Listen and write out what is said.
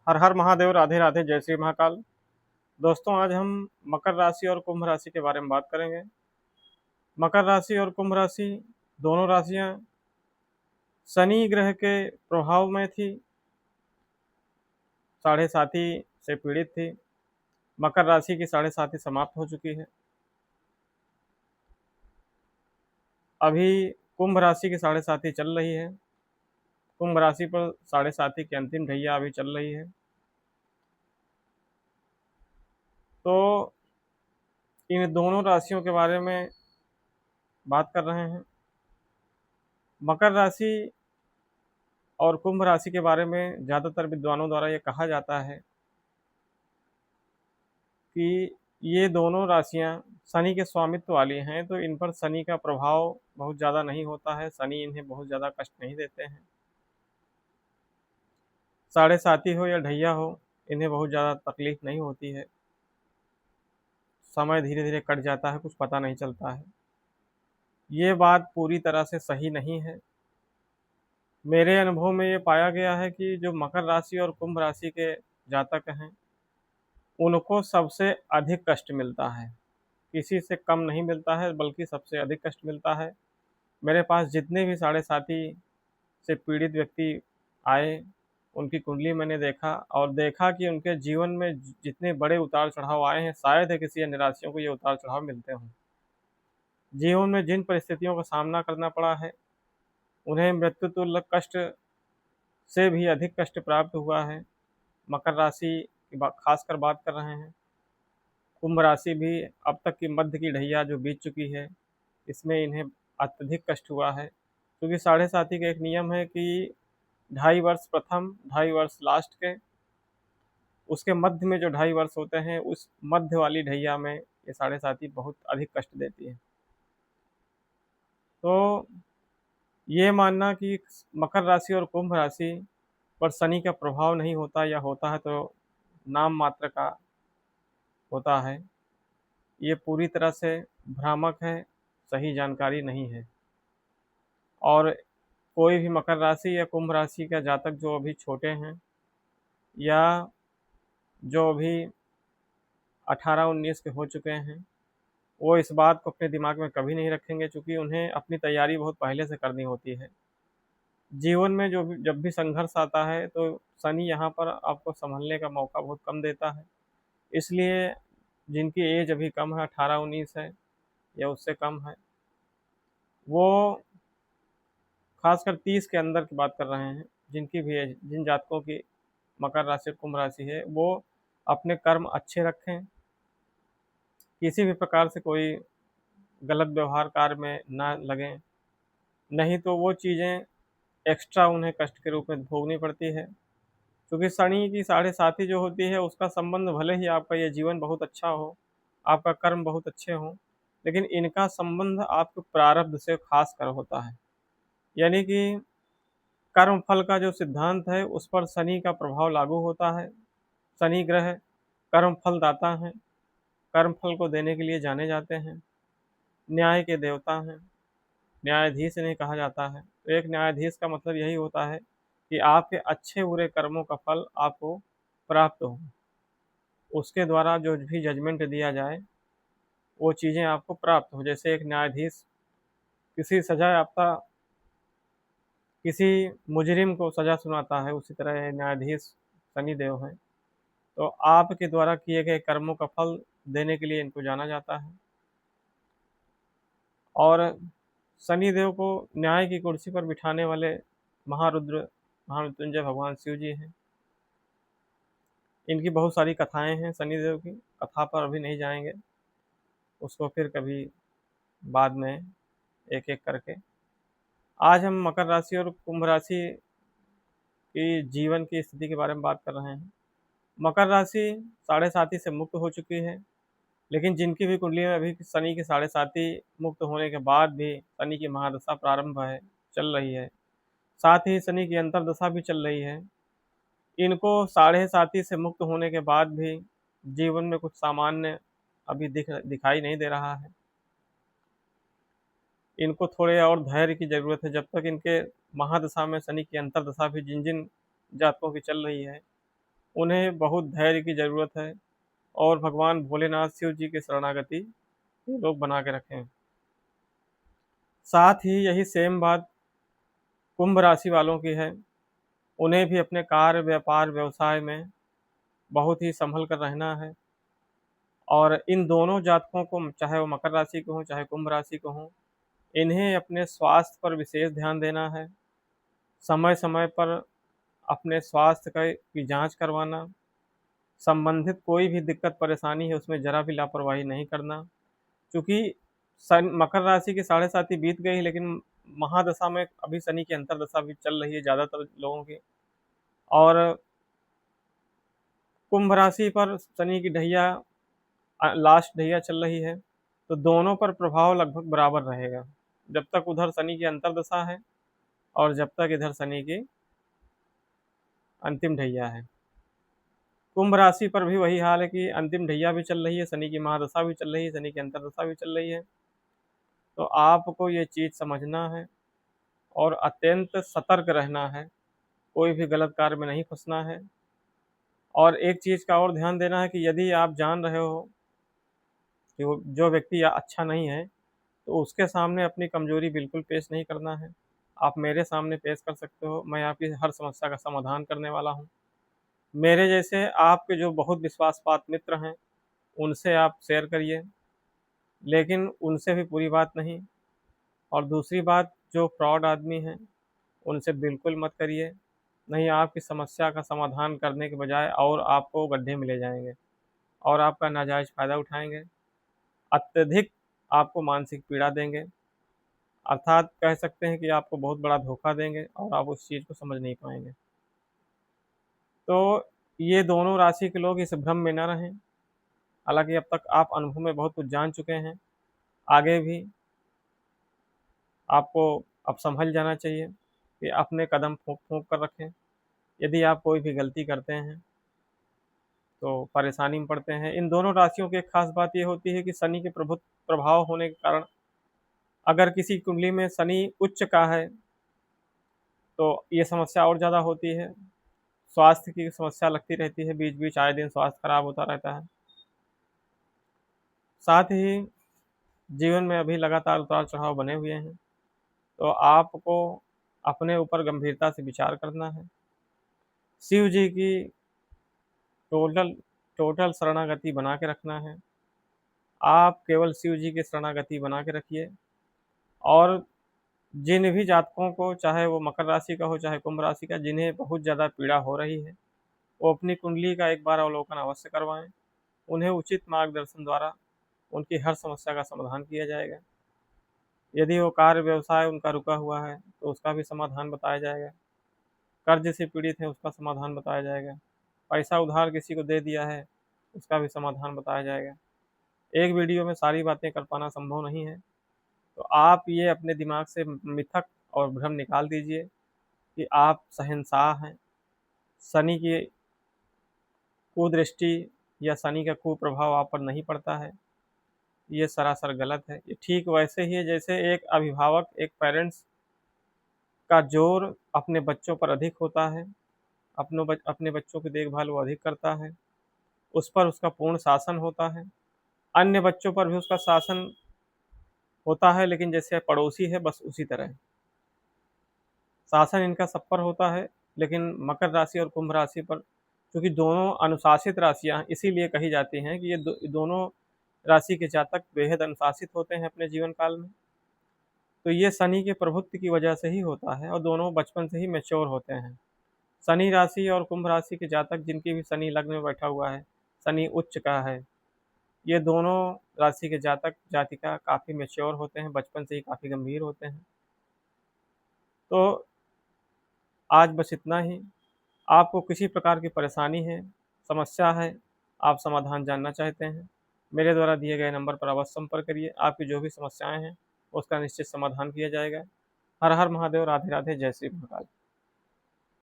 हर हर महादेव, राधे राधे, जय श्री महाकाल। दोस्तों, आज हम मकर राशि और कुंभ राशि के बारे में बात करेंगे। मकर राशि और कुंभ राशि दोनों राशियां शनि ग्रह के प्रभाव में थी, साढ़े साथी से पीड़ित थी। मकर राशि की साढ़े साथी समाप्त हो चुकी है। अभी कुंभ राशि की साढ़े साथी चल रही है। कुंभ राशि पर साढ़े साथी की अंतिम ढैया अभी चल रही है। तो इन दोनों राशियों के बारे में बात कर रहे हैं। मकर राशि और कुंभ राशि के बारे में ज़्यादातर विद्वानों द्वारा ये कहा जाता है कि ये दोनों राशियां शनि के स्वामित्व वाली हैं, तो इन पर शनि का प्रभाव बहुत ज़्यादा नहीं होता है। शनि इन्हें बहुत ज़्यादा कष्ट नहीं देते हैं। साढ़े साती हो या ढैया हो, इन्हें बहुत ज़्यादा तकलीफ नहीं होती है। समय धीरे धीरे कट जाता है, कुछ पता नहीं चलता है। ये बात पूरी तरह से सही नहीं है। मेरे अनुभव में ये पाया गया है कि जो मकर राशि और कुंभ राशि के जातक हैं, उनको सबसे अधिक कष्ट मिलता है। किसी से कम नहीं मिलता है, बल्कि सबसे अधिक कष्ट मिलता है। मेरे पास जितने भी साढ़े साथी से पीड़ित व्यक्ति आए, उनकी कुंडली मैंने देखा और देखा कि उनके जीवन में जितने बड़े उतार चढ़ाव आए हैं, शायद है किसी अन्य राशियों को ये उतार चढ़ाव मिलते हों। जीवन में जिन परिस्थितियों का सामना करना पड़ा है, उन्हें मृत्यु तुल्य कष्ट से भी अधिक कष्ट प्राप्त हुआ है। मकर राशि की खासकर बात कर रहे हैं। कुंभ राशि भी अब तक की मध्य की ढैया जो बीत चुकी है, इसमें इन्हें अत्यधिक कष्ट हुआ है। क्योंकि साढ़े साथी का एक नियम है कि 2.5 वर्ष प्रथम, 2.5 वर्ष लास्ट के, उसके मध्य में जो 2.5 वर्ष होते हैं, उस मध्य वाली ढैया में ये साढ़े साथी बहुत अधिक कष्ट देती है। तो ये मानना कि मकर राशि और कुंभ राशि पर शनि का प्रभाव नहीं होता या होता है तो नाम मात्र का होता है, ये पूरी तरह से भ्रामक है, सही जानकारी नहीं है। और कोई भी मकर राशि या कुंभ राशि का जातक जो अभी छोटे हैं या जो अभी 18-19 के हो चुके हैं, वो इस बात को अपने दिमाग में कभी नहीं रखेंगे, क्योंकि उन्हें अपनी तैयारी बहुत पहले से करनी होती है। जीवन में जब भी संघर्ष आता है, तो शनि यहाँ पर आपको संभलने का मौका बहुत कम देता है। इसलिए जिनकी एज अभी कम है, 18-19 है या उससे कम है, वो खासकर 30 के अंदर की बात कर रहे हैं, जिनकी भी एज, जिन जातकों की मकर राशि कुंभ राशि है, वो अपने कर्म अच्छे रखें। किसी भी प्रकार से कोई गलत व्यवहार कार्य में ना लगें, नहीं तो वो चीज़ें एक्स्ट्रा उन्हें कष्ट के रूप में भोगनी पड़ती है। क्योंकि शनि की साढ़े साथी जो होती है, उसका संबंध भले ही आपका ये जीवन बहुत अच्छा हो, आपका कर्म बहुत अच्छे हों, लेकिन इनका संबंध आपके प्रारब्ध से खास कर होता है। यानी कि कर्म फल का जो सिद्धांत है, उस पर शनि का प्रभाव लागू होता है। शनि ग्रह कर्म फल दाता हैं, कर्म फल को देने के लिए जाने जाते हैं, न्याय के देवता हैं, न्यायाधीश इन्हें कहा जाता है। तो एक न्यायाधीश का मतलब यही होता है कि आपके अच्छे बुरे कर्मों का फल आपको प्राप्त हो, उसके द्वारा जो भी जजमेंट दिया जाए, वो चीज़ें आपको प्राप्त हो। जैसे एक न्यायाधीश किसी सजा याफ्ता किसी मुजरिम को सजा सुनाता है, उसी तरह ये न्यायाधीश शनिदेव हैं। तो आपके द्वारा किए गए कर्मों का फल देने के लिए इनको जाना जाता है। और शनिदेव को न्याय की कुर्सी पर बिठाने वाले महारुद्र महामृत्युंजय भगवान शिव जी हैं। इनकी बहुत सारी कथाएं हैं शनिदेव की, कथा पर अभी नहीं जाएंगे, उसको फिर कभी बाद में एक एक करके। आज हम मकर राशि और कुंभ राशि की जीवन की स्थिति के बारे में बात कर रहे हैं। मकर राशि साढ़े साथी से मुक्त हो चुकी है, लेकिन जिनकी भी कुंडली में अभी शनि की साढ़े साथी मुक्त होने के बाद भी शनि की महादशा प्रारंभ है, चल रही है, साथ ही शनि की अंतर्दशा भी चल रही है। इनको साढ़े साथी से मुक्त होने के बाद भी जीवन में कुछ सामान्य अभी दिखाई नहीं दे रहा है। इनको थोड़े और धैर्य की ज़रूरत है। जब तक इनके महादशा में शनि की अंतर्दशा भी जिन जिन जातकों की चल रही है, उन्हें बहुत धैर्य की ज़रूरत है और भगवान भोलेनाथ शिव जी के शरणागति ये लोग बना के रखें। साथ ही यही सेम बात कुंभ राशि वालों की है। उन्हें भी अपने कार्य, व्यापार, व्यवसाय में बहुत ही संभल कर रहना है। और इन दोनों जातकों को, चाहे वो मकर राशि के हों, चाहे कुंभ राशि के हों, इन्हें अपने स्वास्थ्य पर विशेष ध्यान देना है। समय समय पर अपने स्वास्थ्य की जांच करवाना, संबंधित कोई भी दिक्कत परेशानी है उसमें जरा भी लापरवाही नहीं करना। क्योंकि सन मकर राशि की 7.5 बीत गई, लेकिन महादशा में अभी शनि की अंतर्दशा भी चल रही है ज़्यादातर लोगों की। और कुंभ राशि पर शनि की ढैया, लास्ट ढैया चल रही है, तो दोनों पर प्रभाव लगभग बराबर रहेगा, जब तक उधर शनि की अंतर्दशा है और जब तक इधर शनि की अंतिम ढैया है। कुंभ राशि पर भी वही हाल है कि अंतिम ढैया भी चल रही है, शनि की महादशा भी चल रही है, शनि की अंतर्दशा भी चल रही है। तो आपको ये चीज़ समझना है और अत्यंत सतर्क रहना है, कोई भी गलत कार्य में नहीं फंसना है। और एक चीज़ का और ध्यान देना है कि यदि आप जान रहे हो कि वो जो व्यक्ति अच्छा नहीं है, तो उसके सामने अपनी कमज़ोरी बिल्कुल पेश नहीं करना है। आप मेरे सामने पेश कर सकते हो, मैं आपकी हर समस्या का समाधान करने वाला हूँ। मेरे जैसे आपके जो बहुत विश्वासपात्र मित्र हैं, उनसे आप शेयर करिए, लेकिन उनसे भी पूरी बात नहीं। और दूसरी बात, जो फ्रॉड आदमी हैं, उनसे बिल्कुल मत करिए, नहीं आपकी समस्या का समाधान करने के बजाय और आपको गड्ढे में ले जाएँगे और आपका नाजायज़ फ़ायदा उठाएँगे। अत्यधिक आपको मानसिक पीड़ा देंगे, अर्थात कह सकते हैं कि आपको बहुत बड़ा धोखा देंगे और आप उस चीज़ को समझ नहीं पाएँगे। तो ये दोनों राशि के लोग इस भ्रम में ना रहें। हालाँकि अब तक आप अनुभव में बहुत कुछ जान चुके हैं, आगे भी आपको अब संभल जाना चाहिए कि अपने कदम फूँक-फूँक कर रखें। यदि आप कोई भी गलती करते हैं, तो परेशानी में पड़ते हैं। इन दोनों राशियों की एक ख़ास बात ये होती है कि शनि के प्रभाव होने के कारण अगर किसी कुंडली में शनि उच्च का है, तो ये समस्या और ज़्यादा होती है। स्वास्थ्य की समस्या लगती रहती है, बीच-बीच आए दिन स्वास्थ्य खराब होता रहता है। साथ ही जीवन में अभी लगातार उतार-चढ़ाव बने हुए हैं, तो आपको अपने ऊपर गंभीरता से विचार करना है। शिव जी की टोटल टोटल शरणागति बना के रखना है। आप केवल शिव जी की शरणागति बना के रखिए। और जिन भी जातकों को, चाहे वो मकर राशि का हो, चाहे कुंभ राशि का, जिन्हें बहुत ज़्यादा पीड़ा हो रही है, वो अपनी कुंडली का एक बार अवलोकन अवश्य करवाएँ। उन्हें उचित मार्गदर्शन द्वारा उनकी हर समस्या का समाधान किया जाएगा। यदि वो कार्य व्यवसाय उनका रुका हुआ है, तो उसका भी समाधान बताया जाएगा। कर्ज़ से पीड़ित हैं, उसका समाधान बताया जाएगा। पैसा उधार किसी को दे दिया है, उसका भी समाधान बताया जाएगा। एक वीडियो में सारी बातें कर पाना संभव नहीं है, तो आप ये अपने दिमाग से मिथक और भ्रम निकाल दीजिए कि आप शहंशाह हैं। शनि की कुदृष्टि या शनि का कुप्रभाव आप पर नहीं पड़ता है, ये सरासर गलत है। ये ठीक वैसे ही है जैसे एक अभिभावक, एक पेरेंट्स का ज़ोर अपने बच्चों पर अधिक होता है, अपने बच्चों की देखभाल वो अधिक करता है, उस पर उसका पूर्ण शासन होता है। अन्य बच्चों पर भी उसका शासन होता है, लेकिन जैसे पड़ोसी है बस उसी तरह। शासन इनका सब पर होता है, लेकिन मकर राशि और कुंभ राशि पर, क्योंकि दोनों अनुशासित राशियाँ इसीलिए कही जाती हैं कि ये दोनों राशि के जातक बेहद अनुशासित होते हैं अपने जीवन काल में। तो ये शनि के प्रभुत्व की वजह से ही होता है और दोनों बचपन से ही मैच्योर होते हैं। शनि राशि और कुंभ राशि के जातक जिनकी भी शनि लग्न में बैठा हुआ है, शनि उच्च का है, ये दोनों राशि के जातक जातिका काफ़ी मैच्योर होते हैं, बचपन से ही काफ़ी गंभीर होते हैं। तो आज बस इतना ही। आपको किसी प्रकार की परेशानी है, समस्या है, आप समाधान जानना चाहते हैं, मेरे द्वारा दिए गए नंबर पर अवश्य संपर्क करिए। आपकी जो भी समस्याएँ हैं, उसका निश्चित समाधान किया जाएगा। हर हर महादेव, राधे राधे, जय श्री महाकाल।